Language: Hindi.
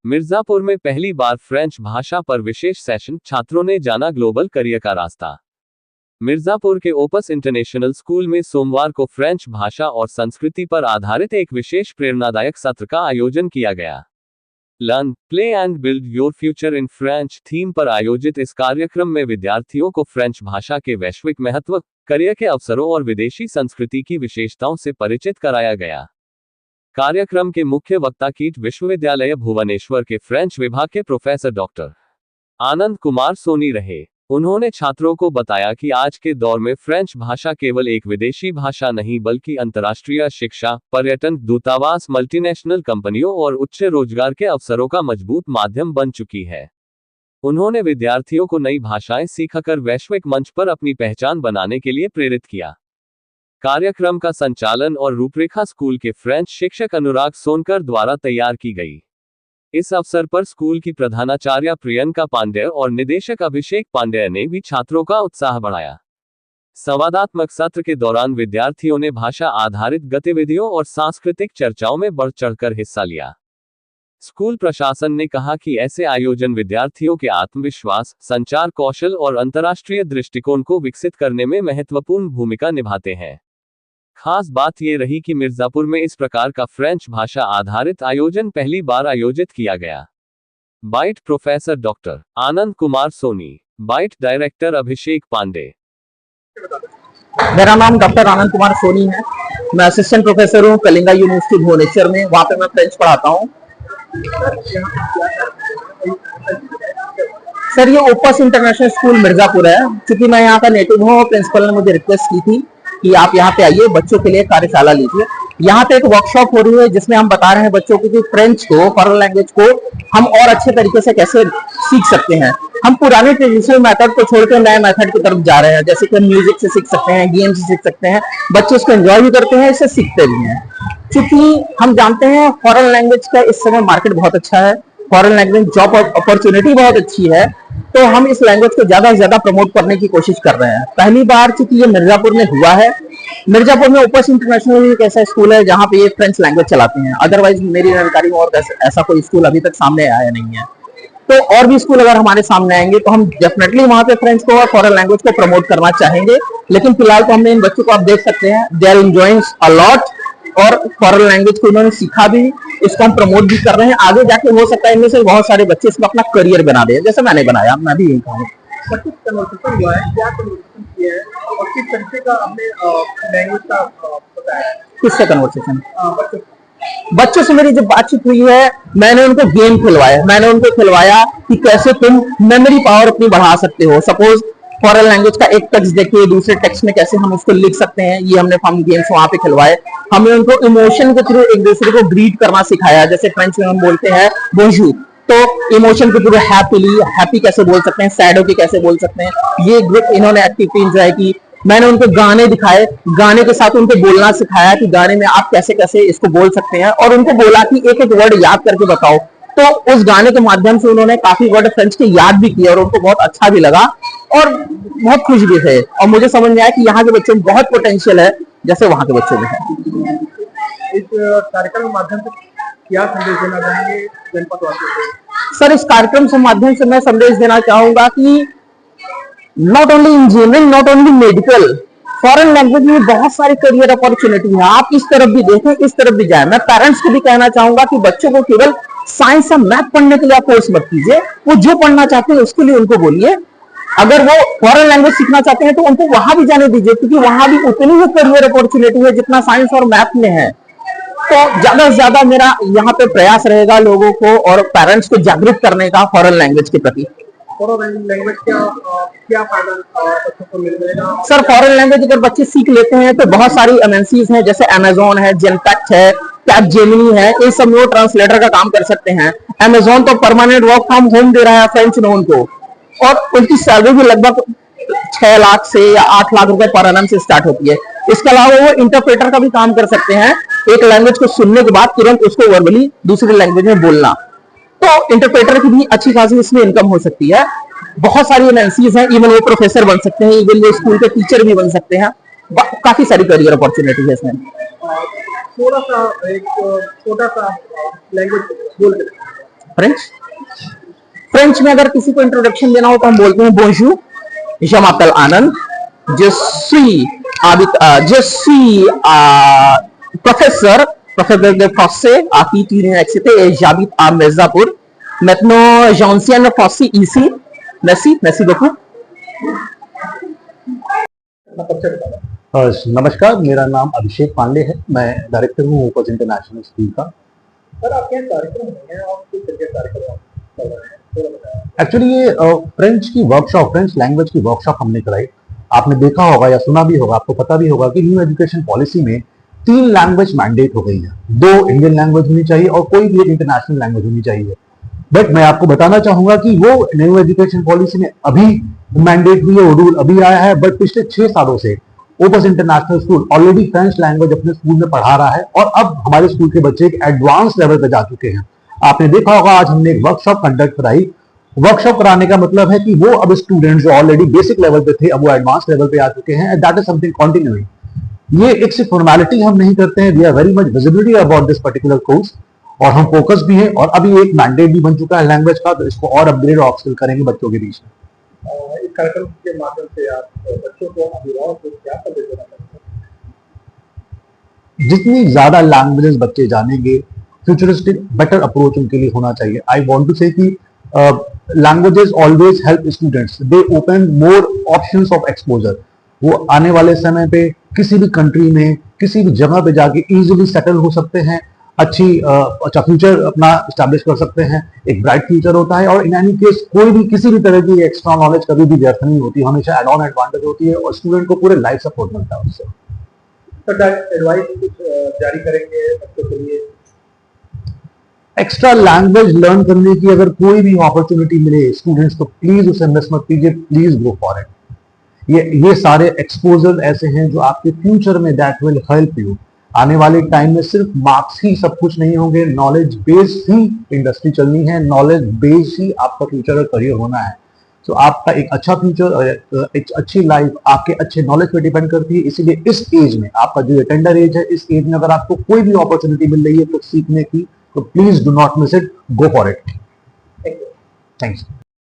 मिर्जापुर में पहली बार फ्रेंच भाषा पर विशेष सेशन, छात्रों ने जाना ग्लोबल करियर का रास्ता। मिर्जापुर के ओपस इंटरनेशनल स्कूल में सोमवार को फ्रेंच भाषा और संस्कृति पर आधारित एक विशेष प्रेरणादायक सत्र का आयोजन किया गया। Learn, play and build your future in French theme पर आयोजित इस कार्यक्रम में विद्यार्थियों को फ्रेंच भाषा के वैश्विक महत्व, करियर के अवसरों और विदेशी संस्कृति की विशेषताओं से परिचित कराया गया। कार्यक्रम के मुख्य वक्ता कीट विश्वविद्यालय भुवनेश्वर के फ्रेंच विभाग के प्रोफेसर डॉक्टर आनंद कुमार सोनी रहे। उन्होंने छात्रों को बताया कि आज के दौर में फ्रेंच भाषा केवल एक विदेशी भाषा नहीं बल्कि अंतर्राष्ट्रीय शिक्षा, पर्यटन, दूतावास, मल्टीनेशनल कंपनियों और उच्च रोजगार के अवसरों का मजबूत माध्यम बन चुकी है। उन्होंने विद्यार्थियों को नई भाषाएं सीखकर वैश्विक मंच पर अपनी पहचान बनाने के लिए प्रेरित किया। कार्यक्रम का संचालन और रूपरेखा स्कूल के फ्रेंच शिक्षक अनुराग सोनकर द्वारा तैयार की गई। इस अवसर पर स्कूल की प्रधानाचार्य प्रियंका पांडेय और निदेशक अभिषेक पांडेय ने भी छात्रों का उत्साह बढ़ाया। संवादात्मक सत्र के दौरान विद्यार्थियों ने भाषा आधारित गतिविधियों और सांस्कृतिक चर्चाओं में बढ़ चढ़कर हिस्सा लिया। स्कूल प्रशासन ने कहा कि ऐसे आयोजन विद्यार्थियों के आत्मविश्वास, संचार कौशल और अंतर्राष्ट्रीय दृष्टिकोण को विकसित करने में महत्वपूर्ण भूमिका निभाते हैं। खास बात यह रही कि मिर्जापुर में इस प्रकार का फ्रेंच भाषा आधारित आयोजन पहली बार आयोजित किया गया। Bite professor doctor Anand Kumar Soni, bite director अभिषेक पांडे। मेरा नाम डॉक्टर आनंद कुमार सोनी है। मैं असिस्टेंट प्रोफेसर हूँ कलिंगा यूनिवर्सिटी भुवनेश्वर में। वहाँ पे मैं फ्रेंच पढ़ाता हूँ। सर, ये ओपस इंटरनेशनल स्कूल मिर्जापुर है। क्योंकि मैं यहाँ का नेटिव हूँ, प्रिंसिपल ने मुझे रिक्वेस्ट की थी कि आप यहाँ पे आइए, बच्चों के लिए कार्यशाला लीजिए। यहाँ पे एक वर्कशॉप हो रही है जिसमें हम बता रहे हैं बच्चों को कि फ्रेंच को, फॉरेन लैंग्वेज को हम और अच्छे तरीके से कैसे सीख सकते हैं। हम पुराने ट्रेडिशनल मेथड को छोड़कर नए मेथड की तरफ जा रहे हैं। जैसे कि म्यूजिक से सीख सकते हैं, गेम से सीख सकते हैं। बच्चे उसको एंजॉय भी करते हैं, इससे सीखते भी हैं। क्योंकि हम जानते हैं फॉरेन लैंग्वेज का इस समय मार्केट बहुत अच्छा है, फॉरेन लैंग्वेज जॉब अपॉर्चुनिटी बहुत अच्छी है, तो हम इस लैंग्वेज को ज्यादा से ज्यादा प्रमोट करने की कोशिश कर रहे हैं। पहली बार चूंकि ये मिर्जापुर में हुआ है। मिर्जापुर में ओपस इंटरनेशनल एक ऐसा स्कूल है जहाँ पे ये फ्रेंच लैंग्वेज चलाते हैं। अदरवाइज मेरी जानकारी में और ऐसा कोई स्कूल अभी तक सामने आया नहीं है। तो और भी स्कूल अगर हमारे सामने आएंगे तो हम डेफिनेटली वहाँ पे फ्रेंच को और फॉरेन लैंग्वेज को प्रमोट करना चाहेंगे। लेकिन फिलहाल तो हमने इन बच्चों को आप देख सकते हैं, they are enjoying a lot, और फॉरेन लैंग्वेज को इन्होंने सीखा भी, इसको हम प्रमोट भी कर रहे हैं। आगे जाके हो सकता है इनमें से बहुत सारे बच्चे इसमें अपना करियर बना दे, जैसे मैंने बनाया। मैं भी यही कहूँगा। किससे कन्वर्सेशन? बच्चों से मेरी जब बातचीत हुई है, मैंने उनको गेम खिलवाया। मैंने उनको खिलवाया कि कैसे तुम मेमोरी पावर अपनी बढ़ा सकते हो। सपोज फॉरेन लैंग्वेज का एक टेक्स्ट देखिए, दूसरे टेक्स्ट में कैसे हम उसको लिख सकते हैं, ये हमने हम गेम्स वहां पे खिलवाए। हमने उनको इमोशन के थ्रू एक दूसरे को ग्रीट करना सिखाया। जैसे फ्रेंच में हम बोलते हैं बोंजूर, तो इमोशन के थ्रू हैप्पी कैसे बोल सकते हैं, सैड होके कैसे बोल सकते हैं। ये ग्रुप इन्होंने एक्टिविटी एंजॉय की। मैंने उनको गाने दिखाए, गाने के साथ उनको बोलना सिखाया कि गाने में आप कैसे कैसे इसको बोल सकते हैं, और उनको बोला कि एक एक वर्ड याद करके बताओ। तो उस गाने के माध्यम से उन्होंने काफी वर्ड फ्रेंच के याद भी किए और उनको बहुत अच्छा भी लगा और बहुत खुश भी थे। और मुझे समझ में आया कि यहाँ के बच्चों में बहुत पोटेंशियल है, जैसे वहां के बच्चों में है। इस कार्यक्रम के माध्यम से क्या संदेश देना चाहेंगे जनपद वासियों को? सर, इस कार्यक्रम के माध्यम से मैं संदेश देना चाहूंगा कि not only engineering, not only medical, foreign language में बहुत सारी करियर अपॉर्चुनिटी है। आप इस तरफ भी देखें, इस तरफ भी जाए। मैं पेरेंट्स को भी कहना चाहूंगा कि बच्चों को केवल साइंस या मैथ पढ़ने के लिए आप फोर्स मत कीजिए। वो जो पढ़ना चाहते हैं उसके लिए उनको बोलिए। अगर वो फॉरेन लैंग्वेज सीखना चाहते हैं तो उनको वहां भी जाने दीजिए, क्योंकि वहां भी उतनी ही करियर अपॉर्चुनिटी है जितना साइंस और मैथ में है। तो ज्यादा से ज्यादा मेरा यहाँ पे प्रयास रहेगा लोगों को और पेरेंट्स को जागरूक करने का फॉरेन लैंग्वेज के प्रति। फॉरेन लैंग्वेज क्या फायदा बच्चों को मिल जाएगा? सर, फॉरेन लैंग्वेज अगर बच्चे सीख लेते हैं तो बहुत सारी एमएनसीज हैं, जैसे अमेजोन है, जेनपैक्ट है, कैपजेमिनी है, इन सब में वो ट्रांसलेटर का काम कर सकते हैं। अमेजोन तो परमानेंट वर्क फ्रॉम होम दे रहा है फ्रेंच नोन को, और उनकी सैलरी भी लगभग 6 लाख से या 8 लाख रुपए पर एनम से स्टार्ट होती है। इसके अलावा वो इंटरप्रेटर का भी काम कर सकते हैं। एक लैंग्वेज को सुनने के बाद तुरंत उसको वर्बली दूसरी लैंग्वेज में बोलना, तो इंटरप्रेटर की भी अच्छी खासी इसमें इनकम हो सकती है। बहुत सारी एमएनसीज हैं, इवन वो प्रोफेसर बन सकते हैं, इवन वो स्कूल के टीचर भी बन सकते हैं। काफी सारी करियर अपॉर्चुनिटी है इसमें। थोड़ा सा एक छोटा सा लैंग्वेज बोल फ्रेंच फ्रेंच में अगर किसी को इंट्रोडक्शन देना हो तो हम बोलते हैं बोंजूर, je m'appelle Anand, je suis professeur de français à Petite Université et j'habite à Mirzapur. Maintenant, j'enseigne le français ici. Merci beaucoup. नमस्कार, मेरा नाम अभिषेक पांडे है। मैं डायरेक्टर हूँ ओपस इंटरनेशनल स्कूल का। सर आपके यहाँ कार्यक्रम होंगे और किस तरह के कार्यक्रम चल रहे हैं थोड़ा बताएं। एक्चुअली ये फ्रेंच की वर्कशॉप, फ्रेंच लैंग्वेज की वर्कशॉप हमने कराई। आपने देखा होगा या सुना भी होगा, आपको पता भी होगा कि न्यू एजुकेशन पॉलिसी में 3 लैंग्वेज मैंडेट हो गई है। 2 इंडियन लैंग्वेज होनी चाहिए और कोई भी एक इंटरनेशनल लैंग्वेज होनी चाहिए। बट मैं आपको बताना चाहूंगा कि वो न्यू एजुकेशन पॉलिसी में अभी मैंडेट हुई है, वो रूल अभी आया है। बट पिछले 6 सालों से opus international school already French language अपने स्कूल में पढ़ा रहा है और अब हमारे स्कूल के बच्चे एक एडवांस लेवल पे जा चुके हैं। आपने देखा होगा, आज हमने एक वर्कशॉप कंडक्ट कराई। वर्कशॉप कराने का मतलब है कि वो अब स्टूडेंट्स जो ऑलरेडी बेसिक लेवल पे थे, अब वो एडवांस लेवल पे आ चुके हैं। That is something continuing. ये एक सिर्फ फॉर्मेलिटी हम नहीं करते हैं, we are very much visibility about this particular course और हम फोकस भी हैं। और अभी एक मैंडेट भी बन चुका है लैंग्वेज का, तो इसको और अपग्रेड और अपस्किल करेंगे बच्चों के बीच में। इस कार्यक्रम के माध्यम से आप बच्चों को, अभिभावकों को क्या संदेश देना चाहते हैं? जितनी ज्यादा लैंग्वेजेस बच्चे जानेंगे, फ्यूचरिस्टिक बेटर अप्रोच उनके लिए होना चाहिए। आई वांट टू से कि languages always help students, they open more options of exposure. वो आने वाले समय पे किसी भी कंट्री में, किसी भी जगह पे जाके इजीली सेटल हो सकते हैं, अच्छा फ्यूचर अपना स्टैब्लिश कर सकते हैं, एक ब्राइट फ्यूचर होता है। और इन एनी केस कोई भी किसी भी तरह की एक्स्ट्रा नॉलेज कभी भी व्यर्थ नहीं होती, हमेशा एड ऑन एडवांटेज होती है और स्टूडेंट को पूरे लाइफ सपोर्ट मिलता है उससे। सर एडवाइस कुछ जारी करेंगे बच्चों के लिए? एक्स्ट्रा लैंग्वेज लर्न करने की अगर कोई भी अपॉर्चुनिटी मिले स्टूडेंट्स को, प्लीज उसे मिस मत कीजिए, प्लीज गो फॉर इट। ये सारे एक्सपोजर ऐसे हैं जो आपके फ्यूचर में दैट विल हेल्प यू। आने वाले टाइम में सिर्फ मार्क्स ही सब कुछ नहीं होंगे, नॉलेज बेस्ड ही इंडस्ट्री चलनी है, नॉलेज बेस्ड ही आपका फ्यूचर और करियर होना है। तो आपका एक अच्छा फ्यूचर और एक अच्छी लाइफ आपके अच्छे नॉलेज पे डिपेंड करती है। इसीलिए इस एज में, आपका जो टेंडर एज है, इस एज में अगर आपको कोई भी अपॉर्चुनिटी मिल रही है कुछ सीखने की, तो please do not miss it, go for it. Thanks.